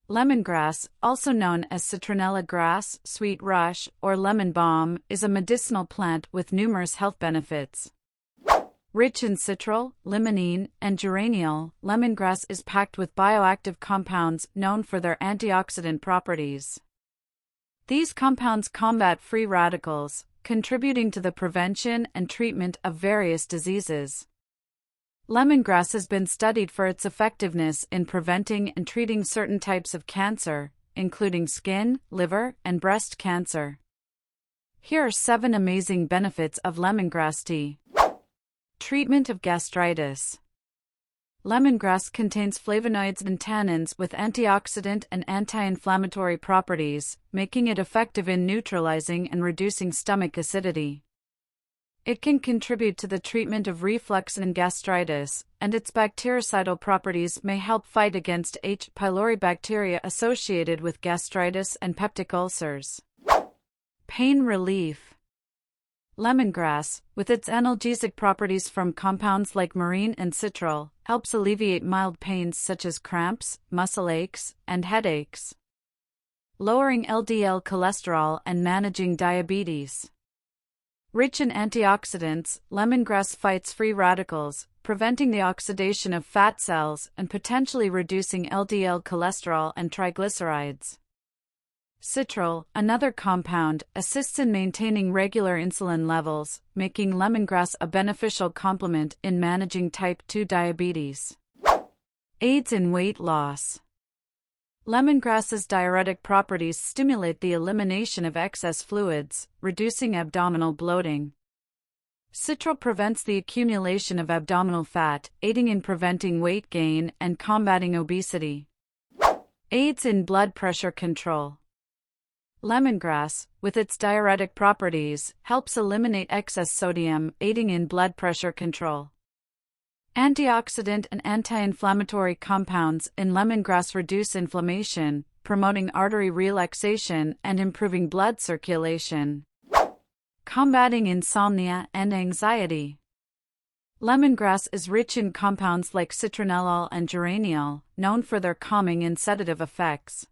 Lemongrass, also known as citronella grass, sweet rush, or lemon balm, is a medicinal plant with numerous health benefits. Rich in citral, limonene, and geraniol, lemongrass is packed with bioactive compounds known for their antioxidant properties. These compounds combat free radicals, contributing to the prevention and treatment of various diseases. Lemongrass has been studied for its effectiveness in preventing and treating certain types of cancer, including skin, liver, and breast cancer. Here are 7 amazing benefits of lemongrass tea. Treatment of gastritis. Lemongrass contains flavonoids and tannins with antioxidant and anti-inflammatory properties, making it effective in neutralizing and reducing stomach acidity. It can contribute to the treatment of reflux and gastritis, and its bactericidal properties may help fight against H. pylori bacteria associated with gastritis and peptic ulcers. Pain relief. Lemongrass, with its analgesic properties from compounds like marine and citral, helps alleviate mild pains such as cramps, muscle aches, and headaches. Lowering LDL cholesterol and managing diabetes. Rich in antioxidants, lemongrass fights free radicals, preventing the oxidation of fat cells and potentially reducing LDL cholesterol and triglycerides. Citral, another compound, assists in maintaining regular insulin levels, making lemongrass a beneficial complement in managing type 2 diabetes. Aids in weight loss. Lemongrass's diuretic properties stimulate the elimination of excess fluids, reducing abdominal bloating. Citral prevents the accumulation of abdominal fat, aiding in preventing weight gain and combating obesity. Aids in blood pressure control. Lemongrass, with its diuretic properties, helps eliminate excess sodium, aiding in blood pressure control. Antioxidant and anti-inflammatory compounds in lemongrass reduce inflammation, promoting artery relaxation and improving blood circulation. Combating insomnia and anxiety. Lemongrass is rich in compounds like citronellol and geraniol, known for their calming and sedative effects.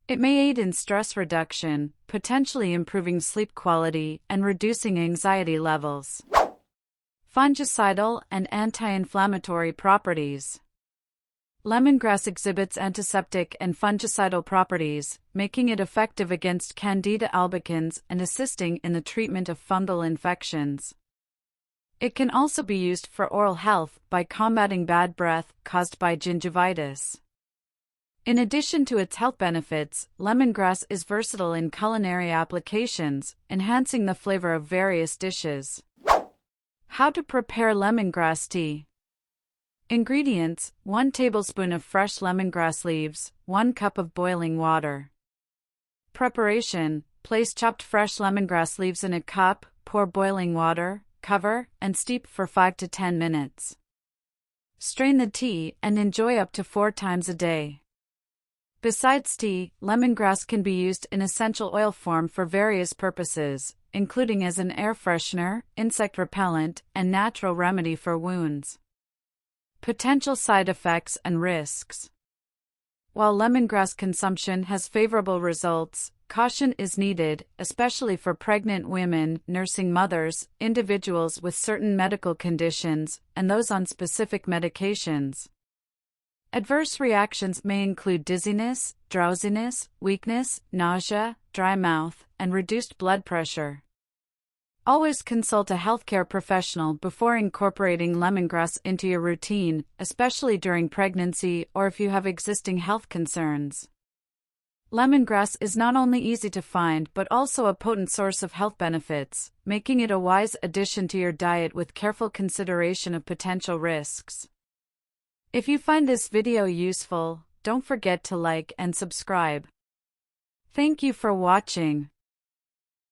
It may aid in stress reduction, potentially improving sleep quality and reducing anxiety levels. Fungicidal and anti-inflammatory properties. Lemongrass exhibits antiseptic and fungicidal properties, making it effective against Candida albicans and assisting in the treatment of fungal infections. It can also be used for oral health by combating bad breath caused by gingivitis. In addition to its health benefits, lemongrass is versatile in culinary applications, enhancing the flavor of various dishes. How to prepare lemongrass tea. Ingredients: 1 tablespoon of fresh lemongrass leaves, 1 cup of boiling water. Preparation: place chopped fresh lemongrass leaves in a cup, pour boiling water, cover, and steep for 5 to 10 minutes. Strain the tea and enjoy up to 4 times a day. Besides tea, lemongrass can be used in essential oil form for various purposes, including as an air freshener, insect repellent, and natural remedy for wounds. Potential side effects and risks. While lemongrass consumption has favorable results, caution is needed, especially for pregnant women, nursing mothers, individuals with certain medical conditions, and those on specific medications. Adverse reactions may include dizziness, drowsiness, weakness, nausea, dry mouth, and reduced blood pressure. Always consult a healthcare professional before incorporating lemongrass into your routine, especially during pregnancy or if you have existing health concerns. Lemongrass is not only easy to find but also a potent source of health benefits, making it a wise addition to your diet with careful consideration of potential risks. If you find this video useful, don't forget to like and subscribe. Thank you for watching.